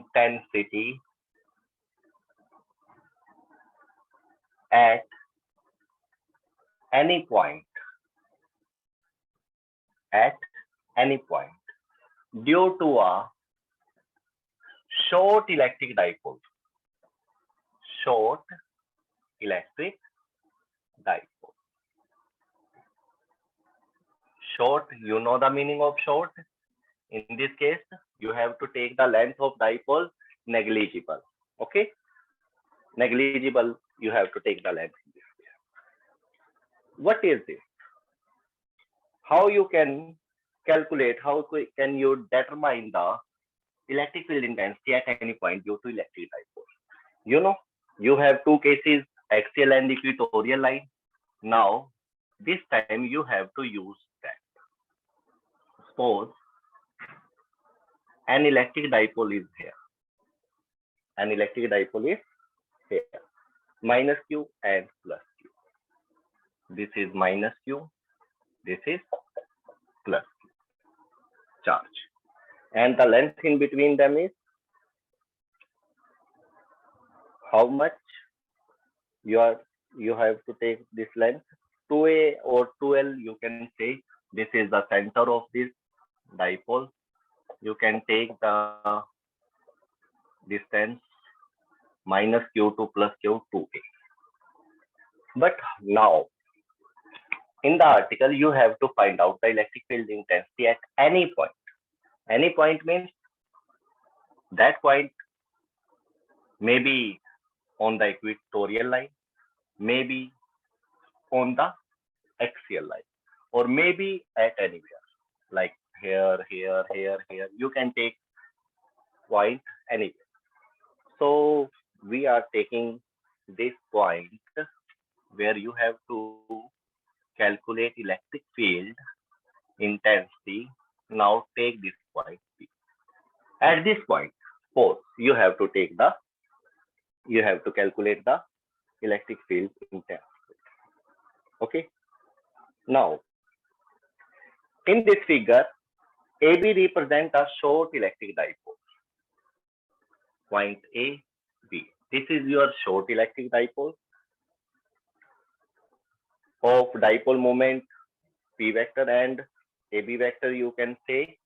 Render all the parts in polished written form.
intensity at any point due to a short electric dipole. Short electric dipole. Short, you know the meaning of short. In this case, you have to take the length of dipole negligible. Okay, negligible. You have to take the length. What is this? How you can calculate? How can you determine the electric field intensity at any point due to electric dipole? You know, you have two cases, axial and equatorial line. Now, this time you have to use that. Suppose an electric dipole is here. An electric dipole is here. Minus Q and plus Q. This is minus Q. This is plus Q. Charge. And the length in between them is how much? You have to take this length 2a or 2l. You can say this is the center of this dipole. You can take the distance minus Q to plus Q 2a. But now, in the article, you have to find out the electric field intensity at any point. Any point means that point may be on the equatorial line, maybe on the axial line, or maybe at anywhere, like here, here, here, here. You can take point anywhere. So we are taking this point where you have to calculate electric field intensity. Now take this point P. At this point, suppose you have to calculate the electric field intensity. Okay. Now, in this figure, AB represents a short electric dipole. Point A, B. This is your short electric dipole of dipole moment P vector and AB vector. You can say,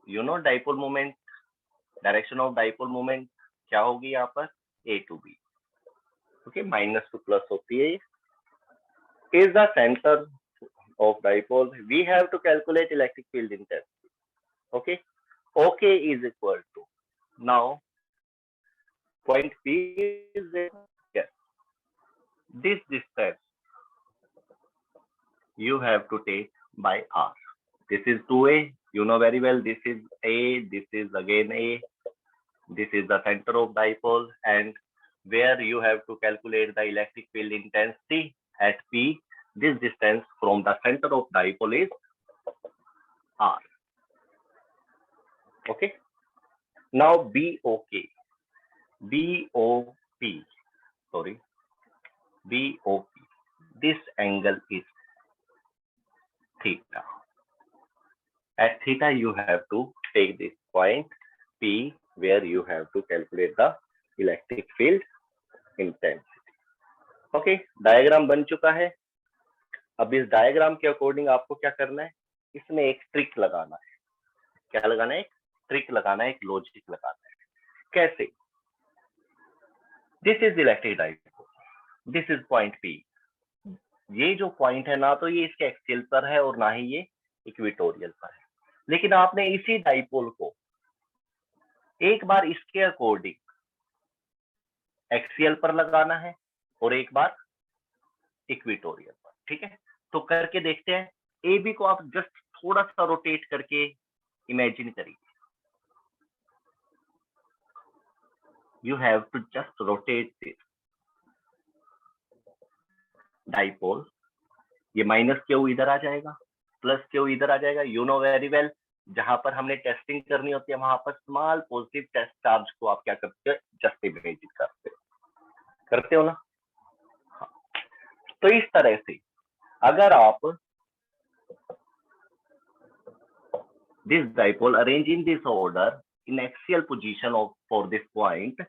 you know, dipole moment, direction of dipole moment क्या होगी यहाँ पर? A to B. Okay, minus to plus होती है. Is the center of dipole. We have to calculate electric field intensity. Okay, OK is equal to, now point P is there. Yes, this distance you have to take by R. This is 2A. You know very well. This is A. This is again A. This is the center of dipole, and where you have to calculate the electric field intensity at P. This distance from the center of dipole is R. Okay. Now BOP. BOP. This angle is theta. At theta, you have to take this point P, where you have to calculate the electric field intensity. Okay, diagram बन चुका है. अब इस diagram के according आपको क्या करना है? इसमें एक ट्रिक लगाना है. क्या लगाना है? एक ट्रिक लगाना है, एक लॉजिक लगाना है. कैसे? This is electric dipole. This is point P. ये जो पॉइंट है ना तो ये इसके एक्सियल पर है और ना ही ये इक्वेटोरियल पर है. लेकिन आपने इसी डाइपोल को एक बार इसके अकॉर्डिंग एक्सियल पर लगाना है और एक बार इक्वेटोरियल पर. ठीक है, तो करके देखते हैं. ए बी को आप जस्ट थोड़ा सा रोटेट करके इमेजिन करिए. You have to just rotate this dipole. ये माइनस क्यू इधर आ जाएगा, प्लस क्यू इधर आ जाएगा. यू नो वेरी वेल, जहां पर हमने टेस्टिंग करनी होती है वहां पर स्मॉल पॉजिटिव टेस्ट चार्ज को आप क्या करते हो? जस्ट इमेजिन करते हो ना. हाँ. तो इस तरह से अगर आप this dipole arrange in this order, in axial position of for this point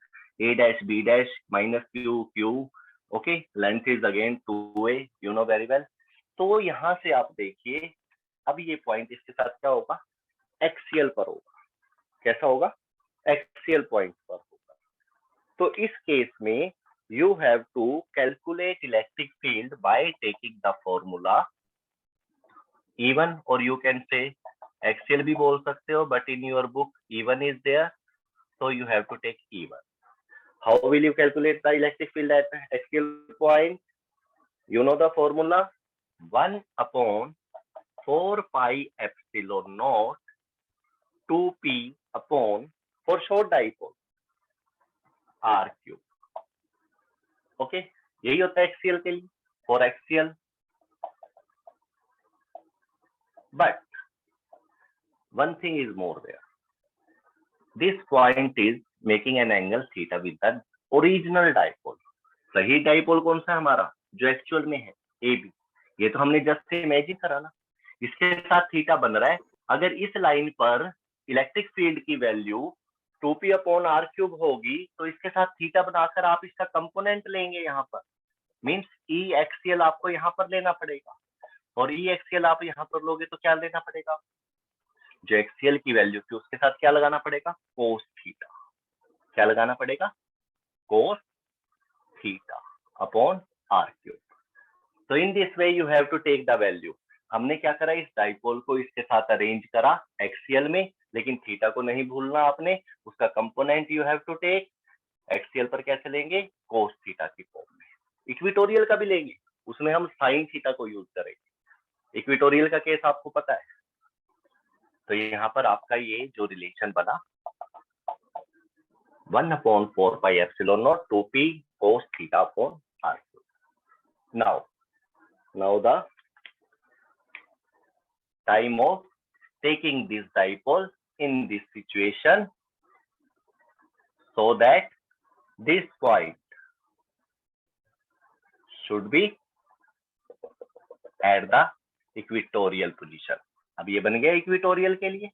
a dash b dash minus q q. Okay, length is again 2a, you know very well. तो यहाँ से आप देखिए अब ये पॉइंट इसके साथ क्या होगा, एक्सियल पर होगा. कैसा होगा, एक्सियल पॉइंट पर होगा. तो इस केस में you have to calculate electric field by taking the formula E1, or you can say axial भी बोल सकते हो, but in your book E1 is there, so you have to take E1. How will you calculate the electric field at axial point? You know the formula, 1 upon 4 pi epsilon naught 2p upon, for short dipole, r cube. Okay, यही होता है axial के लिए, for axial. But one thing is more there, this point is making an angle theta with the original dipole. सही dipole कौन सा है हमारा, जो एक्चुअल में है, ए बी. ये तो हमने जस्ट इमेजिन करा ना, इसके साथ थीटा बन रहा है. अगर इस लाइन पर इलेक्ट्रिक फील्ड की value 2p upon r cube होगी तो इसके साथ थीटा बनाकर आप इसका कंपोनेंट लेंगे यहाँ पर. मींस ई एक्सियल आपको यहाँ पर लेना पड़ेगा, और ई एक्सियल आप यहाँ पर लोगे तो क्या लेना पड़ेगा, जो एक्सियल की वैल्यू थी उसके साथ क्या लगाना पड़ेगा, कोस थीटा. क्या लगाना पड़ेगा, cos theta upon r cube. तो in this way you have to take the value. हमने क्या करा, इस डाइपोल को इसके साथ अरेंज करा एक्सियल में, लेकिन थीटा को नहीं भूलना आपने, उसका component you have to take. Axial पर कैसे लेंगे, कोस थीटा की फॉर्म में. इक्विटोरियल का भी लेंगे, उसमें हम साइन थीटा को यूज करेंगे. इक्विटोरियल का केस आपको पता है. तो यहाँ पर आपका ये जो रिलेशन बना 1 upon 4 pi epsilon naught 2p cos theta upon r cube. Now the time of taking this dipole in this situation, so that this point should be at the equatorial position. अब ये बन गया equatorial के लिए.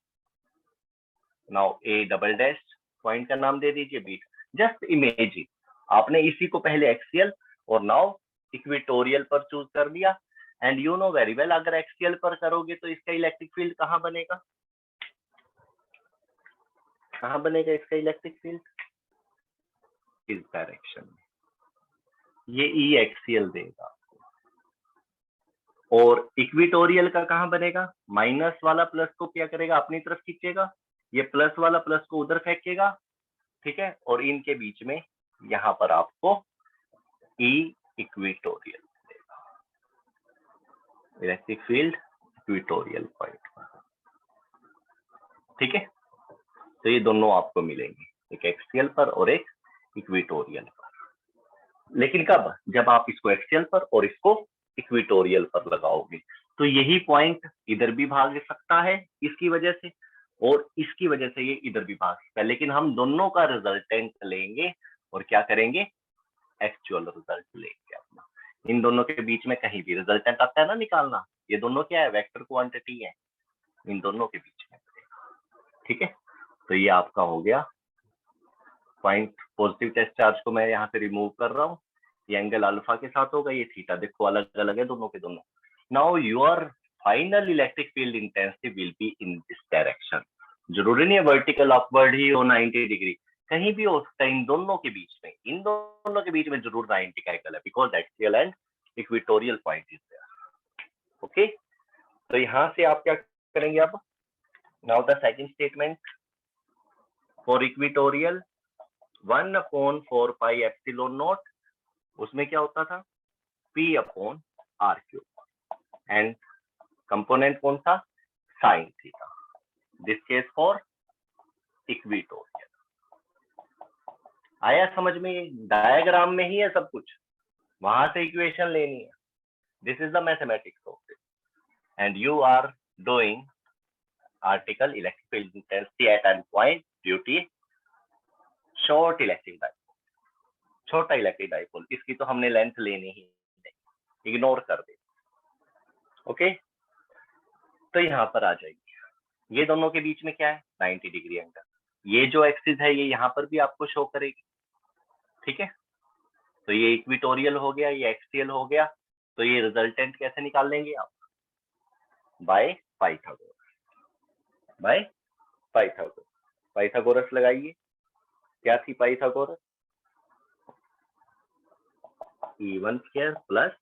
Now A double dash point का नाम दे दीजिए B. Just imagine, आपने इसी को पहले एक्सियल और नाउ इक्वेटोरियल पर चूज कर दिया. And you know very well, अगर एक्सियल पर करोगे तो इसका इलेक्ट्रिक फील्ड कहाँ बनेगा, कहाँ बनेगा इसका इलेक्ट्रिक फील्ड, इस डायरेक्शन में. ये ई एक्सियल देगा. और इक्विटोरियल का कहाँ बनेगा, माइनस वाला प्लस को क्या करेगा, अपनी तरफ खींचेगा, ये प्लस वाला प्लस को उधर फेंकेगा. ठीक है, और इनके बीच में यहाँ पर आपको ई इक्विटोरियल देगा, इलेक्ट्रिक फील्ड इक्विटोरियल पॉइंट पर. ठीक है, तो ये दोनों आपको मिलेंगे, एक एक्सियल पर और एक इक्विटोरियल पर. लेकिन कब, जब आप इसको एक्सियल पर और इसको इक्विटोरियल पर लगाओगे. तो यही पॉइंट इधर भी भाग सकता है इसकी वजह से, और इसकी वजह से ये इधर भी भाग सकता है. लेकिन हम दोनों का रिजल्टेंट लेंगे और क्या करेंगे, एक्चुअल रिजल्ट लेंगे अपना. इन दोनों के बीच में कहीं भी रिजल्टेंट आता है ना निकालना, ये दोनों क्या है, वेक्टर क्वांटिटी है, इन दोनों के बीच में. ठीक है, तो ये आपका हो गया पॉइंट. पॉजिटिव टेस्ट चार्ज को मैं यहाँ से रिमूव कर रहा हूँ. ये एंगल अल्फा के साथ होगा, ये थीटा देखो अलग अलग है दोनों के दोनों. Now your final electric field intensity will be in this direction. जरूरी नहीं है वर्टिकल अपवर्ड ही हो 90 डिग्री, कहीं भी हो सकता है. इन दोनों के बीच में, इन दोनों के बीच में जरूर 90 का एंगल है, because axial and equatorial point is there. Okay, तो यहाँ से आप क्या करेंगे अब. Now the second statement for equatorial 1 upon 4 pi epsilon naught, उसमें क्या होता था, p upon r cube, and component कौन सा, sine theta. This case for equatorial. आया समझ में, डायग्राम में ही है सब कुछ, वहां से इक्वेशन लेनी है. This is the mathematics of it, and you are doing article electric field intensity at an point due to short electric dipole, छोटा इलेक्ट्रिक डाइपोल. इसकी तो हमने लेंथ लेनी ही नहीं, इग्नोर कर दे. ओके, तो यहाँ पर आ जाएगी, ये दोनों के बीच में क्या है, 90 डिग्री एंगल. ये जो एक्सिस है ये यहाँ पर भी आपको शो करेगी, ठीक है। तो ये इक्विटोरियल हो गया, ये एक्सियल हो गया, तो ये रिजल्टेंट कैसे निकाल लेंगे आप? By Pythagoras, by Pythagoras. Pythagoras लगाइए, क्या थी Pythagoras? E1 square plus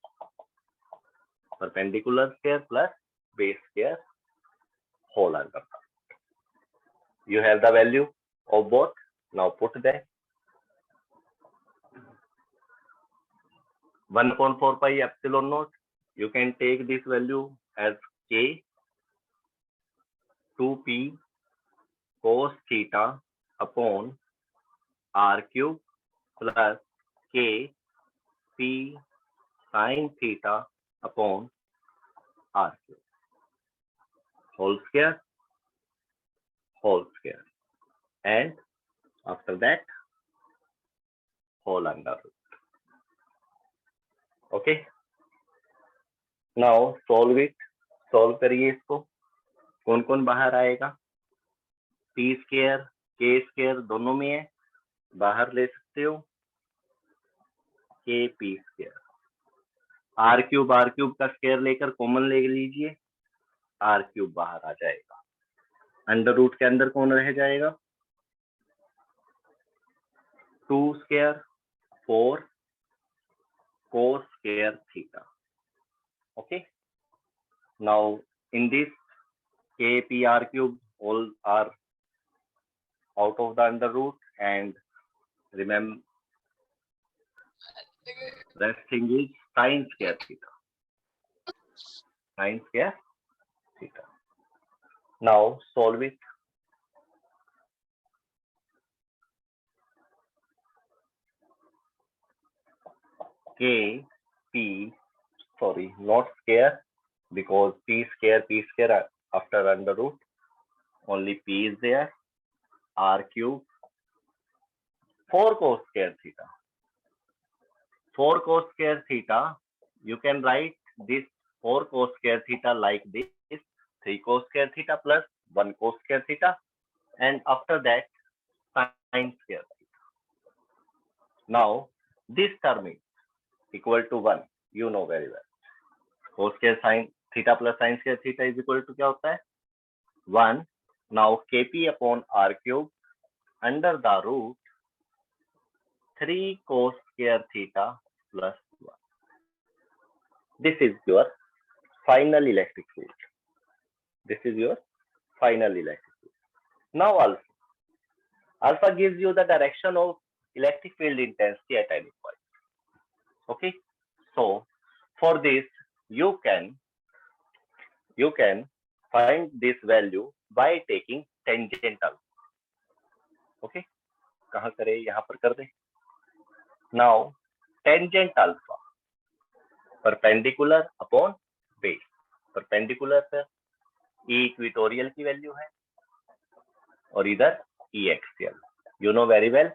perpendicular square plus base square whole under. You have the value of both. Now put that 1/4 pi epsilon naught. You can take this value as k 2p cos theta upon r cube plus k p sin theta upon r cube whole square, and after that whole under root. Okay, now solve it. solve करिए इसको। कौन कौन बाहर आएगा? P square के square दोनों में है, बाहर ले सकते हो के पी स्क्वायर। आर क्यूब का स्क्वायर लेकर कॉमन ले लीजिए, आर क्यूब बाहर आ जाएगा। अंडर रूट के अंदर कौन रह जाएगा? 2 square 4 cos square theta. Okay, now in this k p r cube all are out of the under root, and remember that thing is sin square theta, sin square theta. Now solve it. K p, sorry, not square, because p square after under root only p is there. R cube 4 cos square theta. 4 cos square theta, you can write this 4 cos square theta like this: 3 cos square theta plus 1 cos square theta, and after that sin square theta. Now this term is equal to 1, you know very well. Cos square sin theta plus sin square theta is equal to क्या होता है? 1. Now kp upon r cube under the root 3 cos square theta plus 1. This is your final electric field. This is your final electric field. Now alpha gives you the direction of electric field intensity at any point. Okay, so for this you can find this value by taking tangential. Okay, कहाँ करें? यहाँ पर कर दे। Now tangent alpha perpendicular upon base. perpendicular पर E equatorial की value है और इधर E axial. You know very well,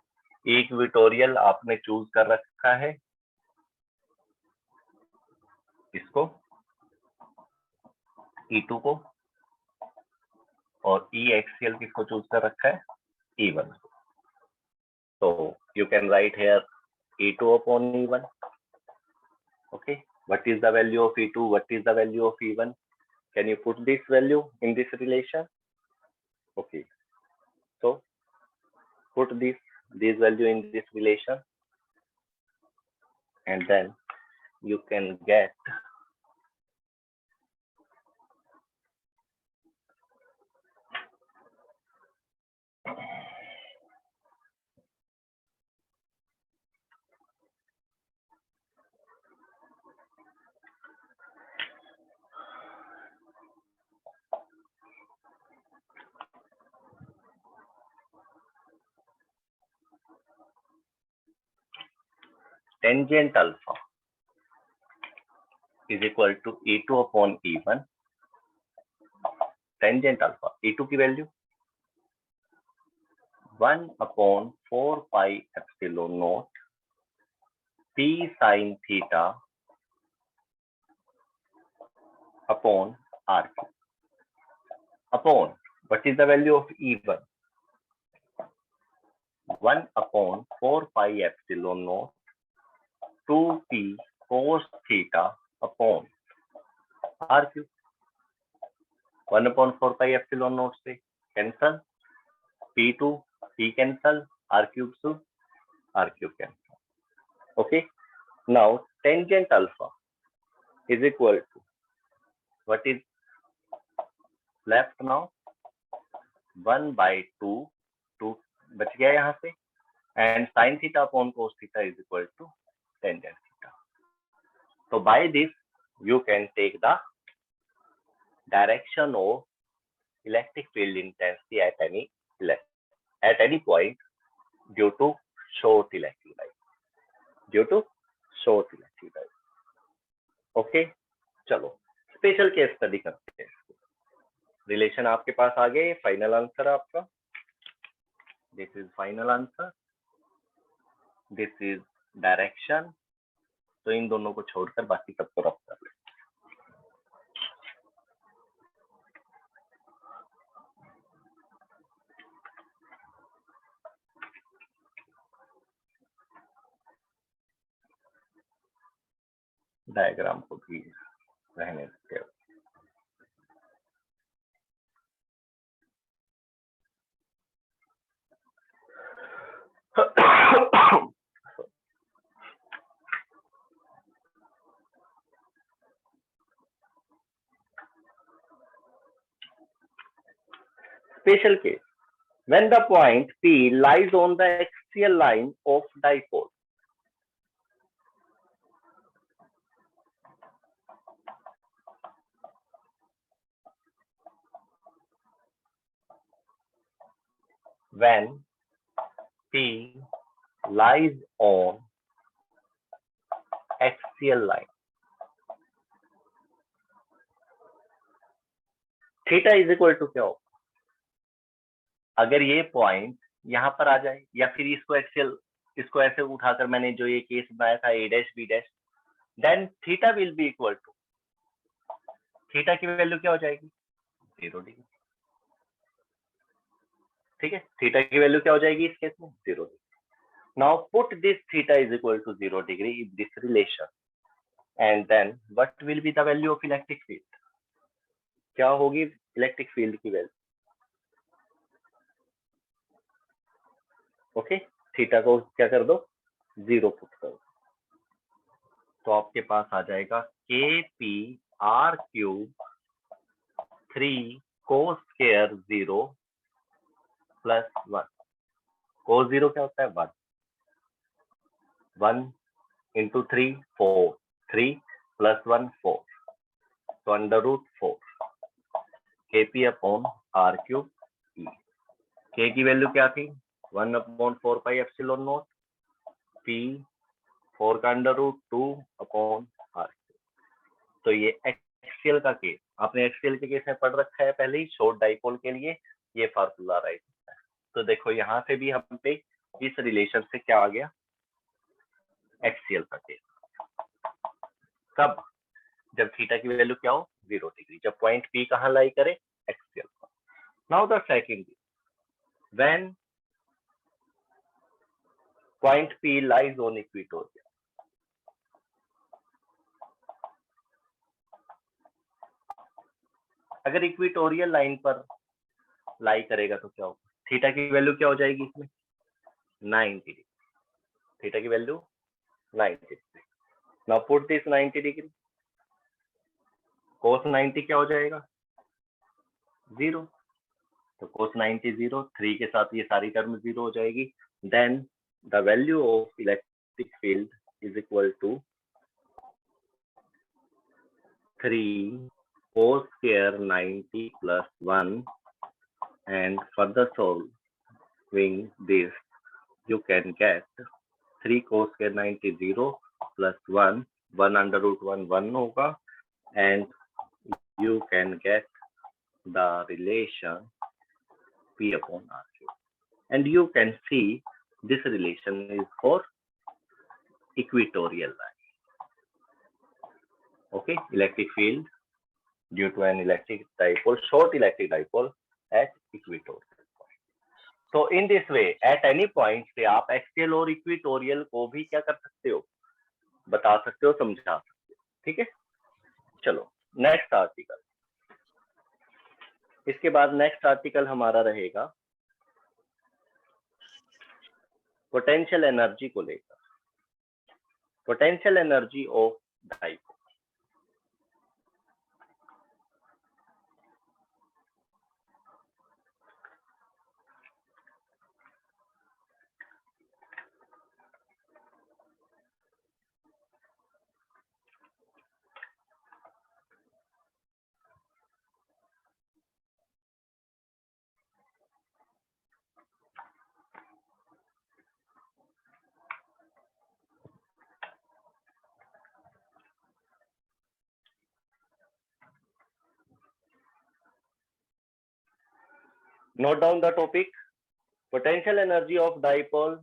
E equatorial आपने चूज कर रखा है इसको, E2 को, और E एक्सियल किसको चूज कर रखा है? E1 को। So you can write here E2 upon E1. Okay, what is the value of E2? What is the value of E1? Can you put this value in this relation? Okay, so put this value in this relation, and then you can get tangent alpha is equal to E2 upon E1. Tangent alpha, E2 की value 1/4 pi epsilon naught p sin theta upon r cube upon what is the value of E1? 1/4 pi epsilon naught 2p cos theta upon r cube. 1/4 pi epsilon naught से cancel, p2 p cancel, r cube to r cube cancel. Okay, now tangent alpha is equal to what is left now 1/2 2 बच गया यहाँ से, and sin theta upon cos theta is equal to tangent theta. So by this you can take the direction of electric field intensity at any point due to short electric light. Okay, चलो special case study करते हैं. Relation आपके पास आ गए, final answer आपका. This is final answer, this is direction. तो इन दोनों को छोड़कर बाकी सबको रफ कर लें. डायग्राम को भी रहने देते हैं. Special case, when the point P lies on the axial line of dipole, when P lies on axial line, theta is equal to क्या हो? अगर ये पॉइंट यहाँ पर आ जाए, या फिर इसको एक्सियल, इसको ऐसे उठाकर मैंने जो ये केस बनाया था a dash b dash, then theta will be equal to, theta की वैल्यू क्या हो जाएगी? 0 डिग्री. ठीक है, थीटा की वैल्यू क्या हो जाएगी इस केस में? 0 degree. Now put this theta is equal to 0 degree in this relation, and then what will be the value of electric field? क्या होगी इलेक्ट्रिक फील्ड की वैल्यू? ओके, थीटा को क्या कर दो? 0 पुट कर दो. तो आपके पास आ जाएगा kp r cube 3 cos square 0 plus 1. cos 0 क्या होता है? 1. 1 इंटू 3 4, 3 प्लस 1 4, तो under root 4 kp upon r cube e. k की वैल्यू क्या थी? 1/4 पाई एप्सिलॉन नॉट, p 4 का अंडर रूट 2 अपॉन r. तो ये एक्सियल का केस, आपने एक्सियल के केस में पढ़ रखा है पहले ही. शॉर्ट डाइपोल के लिए ये फार्मूला राइट होता है. तो देखो यहाँ से भी हम पे इस रिलेशन से क्या आ गया? एक्सियल का केस. कब? जब थीटा की वैल्यू क्या हो? 0 डिग्री. जब पॉइंट P कहाँ लाई करे? एक्सियल पर. Now the second, when point P lies on equatorial. अगर इक्वेटोरियल लाइन पर लाई करेगा तो क्या होगा? थीटा की वैल्यू क्या हो जाएगी इसमें? 90 डिग्री. थीटा की value 90 degree. Now put this 90 degree, cos 90 क्या हो जाएगा? 0. तो cos 90 0, 3 के साथ ये सारी टर्म 0 हो जाएगी. Then the value of electric field is equal to 3 cos square 90 plus 1, and further solving this you can get 3 cos square 90 0 plus 1, 1 under root 1 1 होगा, and you can get the relation P upon R cube. And you can see this relation is for equatorial line. Okay, electric field due to an electric dipole, short electric dipole at equatorial point. तो in this way at any point से आप axial और equatorial को भी क्या कर सकते हो, बता सकते हो, समझा सकते हो। ठीक है, चलो नेक्स्ट आर्टिकल। इसके बाद नेक्स्ट आर्टिकल हमारा रहेगा पोटेंशियल एनर्जी को लेकर, potential energy of dipole. Note down the topic: potential energy of dipole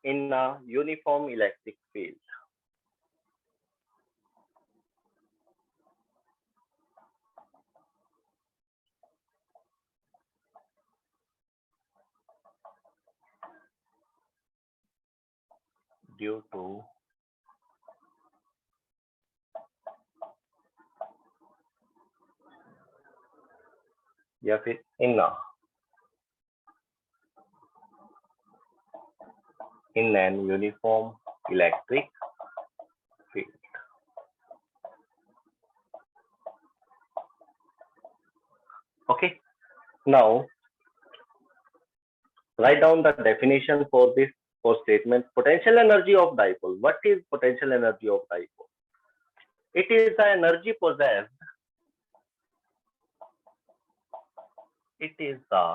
in a uniform electric field. Due to या फिर in an uniform electric field. Okay, now write down the definition for this for statement potential energy of dipole. What is potential energy of dipole? It is the energy possessed. It is the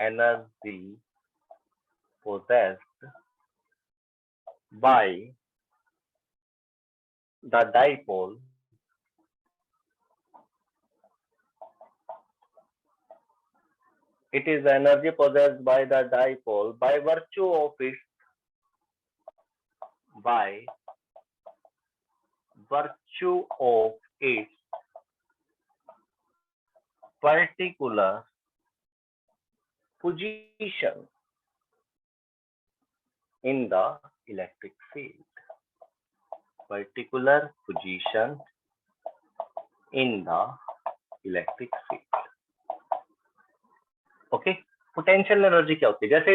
energy possessed by the dipole it is the energy possessed by the dipole by virtue of its particular position in the electric field. Particular position in the electric field. Okay, potential energy क्या होती है? जैसे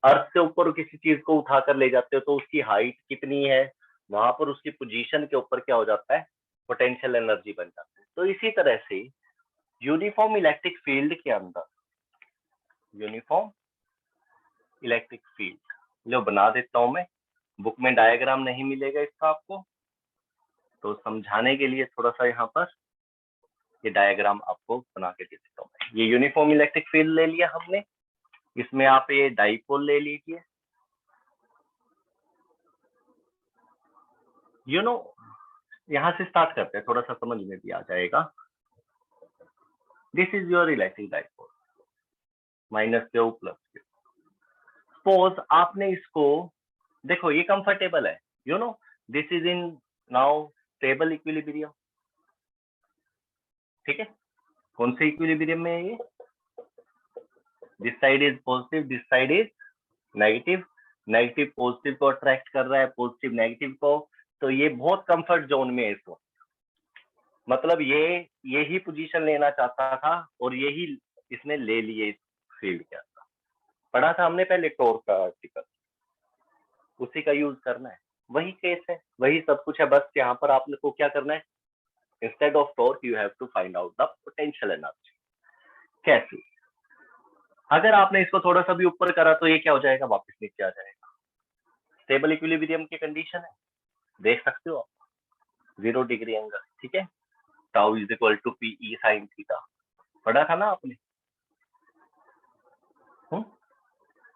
अर्थ से ऊपर किसी चीज को उठाकर ले जाते हो तो उसकी हाइट कितनी है, वहां पर उसकी पोजीशन के ऊपर क्या हो जाता है, पोटेंशियल एनर्जी बन जाता है। तो इसी तरह से यूनिफॉर्म इलेक्ट्रिक फील्ड के अंदर, यूनिफॉर्म इलेक्ट्रिक फील्ड जो बना देता हूं मैं, बुक में डायग्राम नहीं मिलेगा इसका आपको, तो समझाने के लिए थोड़ा सा यहाँ पर ये डायग्राम आपको बना के दे देता हूँ। ये यूनिफॉर्म इलेक्ट्रिक फील्ड ले लिया हमने, इसमें आप ये डाइपोल ले लीजिए। यू नो, यहां से स्टार्ट करते हैं, थोड़ा सा समझ में भी आ जाएगा। This is your electric dipole, minus Q plus Q. Suppose आपने इसको, देखो ये कंफर्टेबल है, you know this is in now stable equilibrium. ठीक है, कौन से इक्विलिब्रियम में है ये? This side is positive, this side is negative, negative positive को अट्रैक्ट कर रहा है, पॉजिटिव नेगेटिव को, तो ये बहुत कंफर्ट जोन में है इस वक्त। मतलब ये यही पोजीशन लेना चाहता था और यही इसने ले लिए इस फील्ड के अंदर। पढ़ा था हमने पहले टॉर्क का आर्टिकल, उसी का यूज करना है, वही केस है, वही सब कुछ है। बस यहाँ पर आपको क्या करना है, instead of torque you have to find out the potential energy. कैसे? अगर आपने इसको थोड़ा सा भी ऊपर करा तो ये क्या हो जाएगा, वापस नीचे आ जाएगा। स्टेबल इक्विलिब्रियम की कंडीशन है, देख सकते हो आप, 0 डिग्री एंगल। ठीक है, tau is equal to p e sine theta, पढ़ा था ना आपने।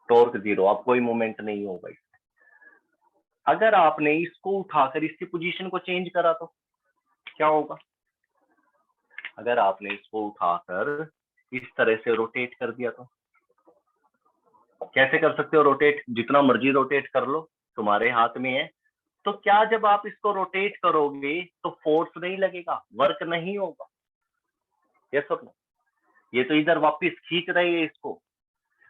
टॉर्क 0, अब कोई मोमेंट नहीं होगा इसमें। अगर आपने इसको उठाकर इसकी पोजीशन को चेंज करा तो क्या होगा? अगर आपने इसको उठाकर इस तरह से रोटेट कर दिया तो कैसे कर सकते हो रोटेट? जितना मर्जी रोटेट कर लो, तुम्हारे हाथ में है। तो क्या जब आप इसको रोटेट करोगे तो फोर्स नहीं लगेगा, वर्क नहीं होगा? यस और नो? ये तो इधर वापस खींच रही है इसको,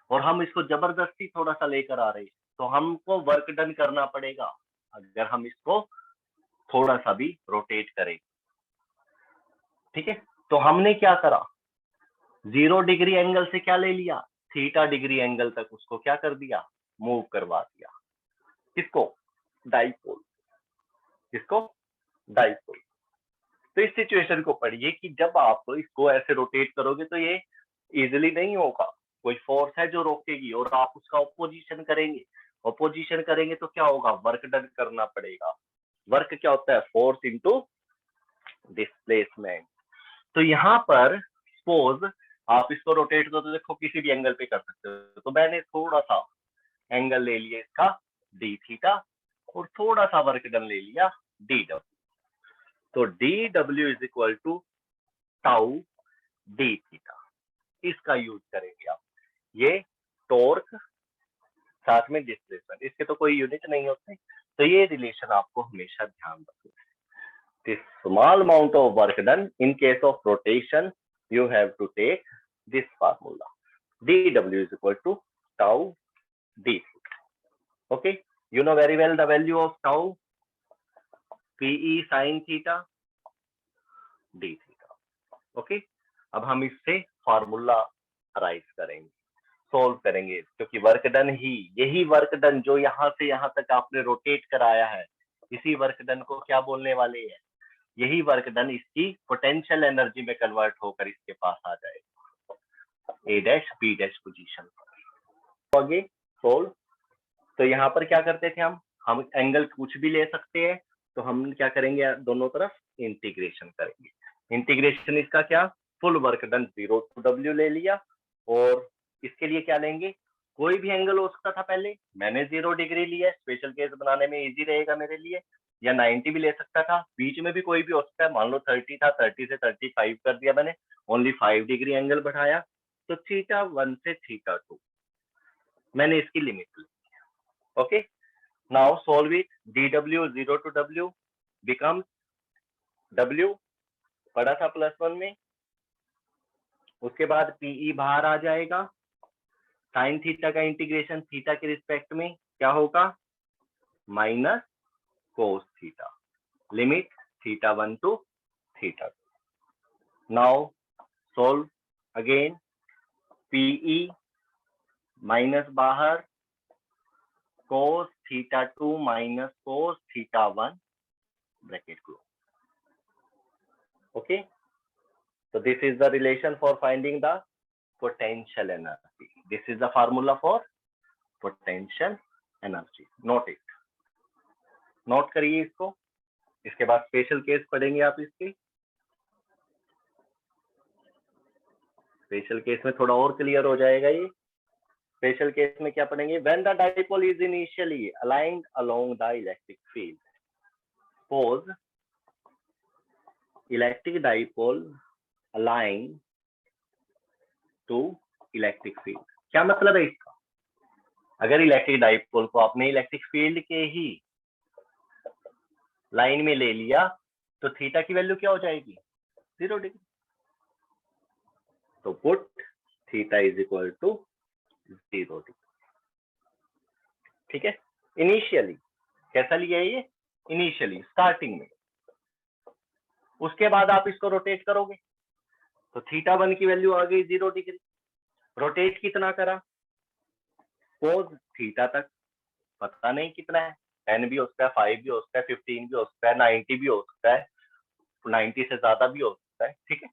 और हम इसको जबरदस्ती थोड़ा सा लेकर आ रहे हैं, तो हमको वर्क डन करना पड़ेगा अगर हम इसको थोड़ा सा भी रोटेट करें। ठीक है, तो हमने क्या करा, 0 डिग्री एंगल से क्या ले लिया, थीटा डिग्री एंगल तक उसको क्या कर दिया, मूव करवा दिया। किसको, डाइपोल, किसको, डाइपोल। तो इस सिचुएशन को पढ़िए कि जब आप इसको ऐसे रोटेट करोगे तो ये इजिली नहीं होगा, कोई फोर्स है जो रोकेगी और आप उसका ऑपोजिशन करेंगे। ऑपोजिशन करेंगे तो क्या होगा, वर्क डन करना पड़ेगा। वर्क क्या होता है, फोर्स इनटू डिस्प्लेसमेंट। तो यहाँ पर सपोज आप इसको रोटेट करो तो देखो किसी भी एंगल पे कर सकते हो, तो मैंने थोड़ा सा एंगल ले लिया इसका डी थीटा और थोड़ा सा वर्क डन ले लिया डी डब्ल्यू। तो डी डब्ल्यू is equal to tau d theta, इसका यूज करेंगे आप। ये टॉर्क साथ में डिस्प्लेसमेंट, इसके तो कोई यूनिट नहीं होते, तो ये रिलेशन आपको हमेशा ध्यान रखना है। The small amount of work done in case of rotation, you have to take this formula. dW is equal to tau d. Okay, you know very well the value of tau, PE sin theta d theta. Okay, अब हम इससे formula rise करेंगे, solve करेंगे, क्योंकि work done ही, यही work done जो यहाँ से यहाँ तक आपने रोटेट कराया है, इसी वर्क डन को क्या बोलने वाले हैं, यही वर्क डन इसकी पोटेंशियल एनर्जी में कन्वर्ट होकर इसके पास आ जाएगा ए डैश बी डैश पोजीशन पर। आगे सोल्व, तो यहाँ पर क्या करते थे हम एंगल कुछ भी ले सकते हैं, तो हम क्या करेंगे, दोनों तरफ इंटीग्रेशन करेंगे। इंटीग्रेशन इसका क्या, full work done 0 to W ले लिया, और इसके लिए क्या लेंगे, कोई भी एंगल हो सकता था, पहले मैंने 0 डिग्री लिया, स्पेशल केस बनाने में इजी रहेगा मेरे लिए, या 90 भी ले सकता था, बीच में भी कोई भी हो सकता है, मान लो 30 था, 30 से 35 कर दिया मैंने, ओनली 5 डिग्री एंगल बढ़ाया, तो थीटा 1 से थीटा 2 मैंने इसकी लिमिट ली। Okay, now solve it, dw 0 to W become W पड़ा था +1 में, उसके बाद PE बाहर आ जाएगा, साइन थीटा का इंटीग्रेशन थीटा के रिस्पेक्ट में क्या होगा, minus cos theta, limit theta 1 to theta 2। Now solve again, PE minus बाहर, cos theta 2 minus cos theta 1 bracket close. Okay, so this is the relation for finding the potential energy. This is the formula for potential energy. Note it, note करिए इसको, इसके बाद special case पढ़ेंगे आप इसके, special case में थोड़ा और क्लियर हो जाएगा ये। स्पेशल केस में क्या पढ़ेंगे, when the dipole is initially aligned along the electric field, suppose electric dipole aligned to electric field, क्या मतलब है इसका, अगर इलेक्ट्रिक डाइपोल को आपने इलेक्ट्रिक फील्ड के ही लाइन में ले लिया तो थीटा की वैल्यू क्या हो जाएगी, 0 डिग्री। तो put theta is equal to 0 degree. ठीक है, इनिशियली कैसा लिया है ये, इनिशियली स्टार्टिंग में, उसके बाद आप इसको रोटेट करोगे तो थीटा 1 की वैल्यू आ गई 0 डिग्री। रोटेट कितना करा, कोस थीटा तक, पता नहीं कितना है, 10 भी हो सकता है, 5 भी हो सकता है, 15 भी हो सकता है, 90 भी हो सकता है, 90 से ज्यादा भी हो सकता है। ठीक है,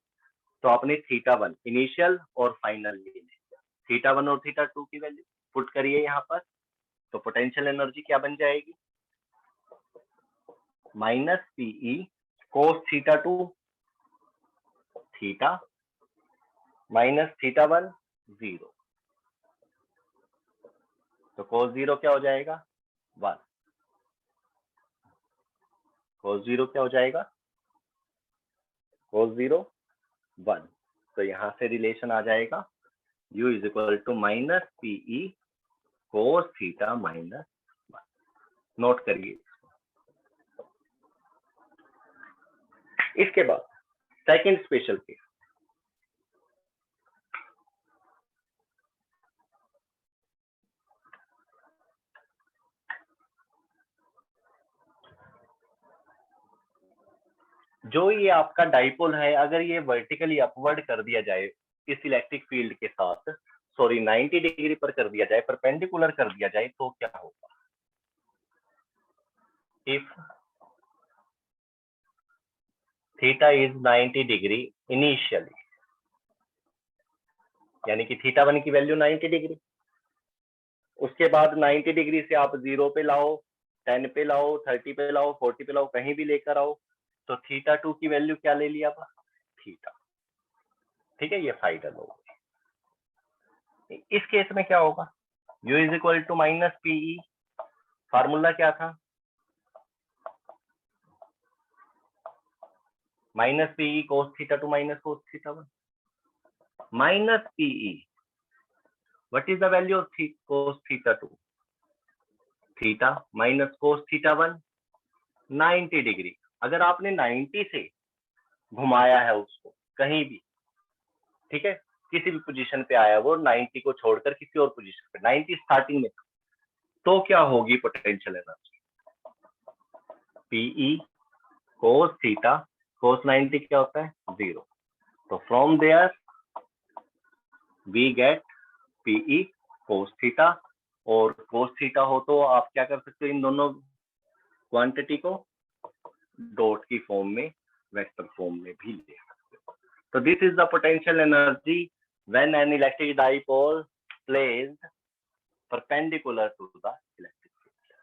तो आपने थीटा 1 इनिशियल और फाइनल ले लिया, थीटा 1 और थीटा 2 की वैल्यू पुट करिए यहाँ पर, तो पोटेंशियल एनर्जी क्या बन जाएगी, minus PE cos theta 2 theta minus theta 1 0, तो कोस 0 क्या हो जाएगा 1, कोस 0 क्या हो जाएगा, कोस 0 1, तो यहां से रिलेशन आ जाएगा U is equal to minus PE cos theta minus 1। Note करिए, इसके बाद सेकंड स्पेशल केस, जो ये आपका डाइपोल है, अगर ये वर्टिकली अपवर्ड कर दिया जाए इस इलेक्ट्रिक फील्ड के साथ, सॉरी 90 डिग्री पर कर दिया जाए, परपेंडिकुलर कर दिया जाए, तो क्या होगा? If theta is 90 degree initially, यानी कि थीटा वन की वैल्यू 90 डिग्री, उसके बाद 90 डिग्री से आप 0 पे लाओ, 10 पे लाओ, 30 पे लाओ, 40 पे लाओ, कहीं भी लेकर आओ, तो थीटा टू की वैल्यू क्या ले लिया था? थीटा। ठीक है, ये फाइनल होगा। इस केस में क्या होगा? u is equal to minus PE, formula क्या था? Minus PE cos theta two minus cos theta one, minus PE, what is the value of cos theta two? Theta minus cos theta one, 90 degree. अगर आपने 90 से घुमाया है उसको कहीं भी, ठीक है, किसी भी पोजीशन पे आया वो 90 को छोड़कर किसी और पोजीशन पे, 90 स्टार्टिंग में, तो क्या होगी potential energy? PE cos theta, cos 90 क्या होता है? 0। तो from there we get PE cos theta, और कोस थीटा हो तो आप क्या कर सकते हो, इन दोनों क्वांटिटी को डॉट की फॉर्म में, वेक्टर फॉर्म में भी ले सकते हो। तो this is the potential energy when an electric dipole placed perpendicular to the electric field.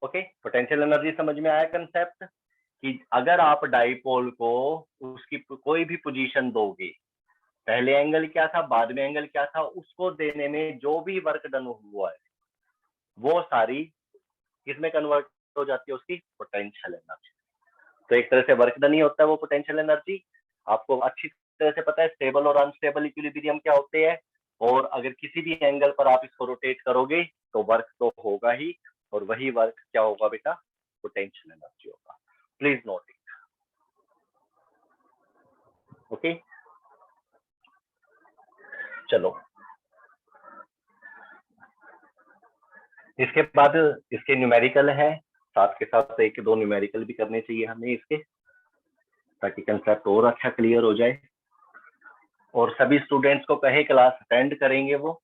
Okay, potential energy समझ में आया कंसेप्ट? कि अगर आप डाइपोल को उसकी कोई भी पोजीशन दोगे, पहले एंगल क्या था, बाद में एंगल क्या था, उसको देने में जो भी वर्क डन हुआ है वो सारी किसमें कन्वर्ट हो जाती है? उसकी पोटेंशियल एनर्जी। तो एक तरह से वर्क डन ही होता है वो पोटेंशियल एनर्जी। आपको अच्छी तरह से पता है स्टेबल और अनस्टेबल इक्विलिब्रियम क्या होते हैं, और अगर किसी भी एंगल पर आप इसको रोटेट करोगे तो वर्क तो होगा ही, और वही वर्क क्या होगा बेटा? पोटेंशियल एनर्जी होगा। Please note it. ओके, चलो इसके बाद इसके न्यूमेरिकल है, साथ के साथ एक दो न्यूमेरिकल भी करने चाहिए हमें इसके, ताकि कंसेप्ट और अच्छा क्लियर हो जाए। और सभी स्टूडेंट्स को कहे क्लास अटेंड करेंगे वो,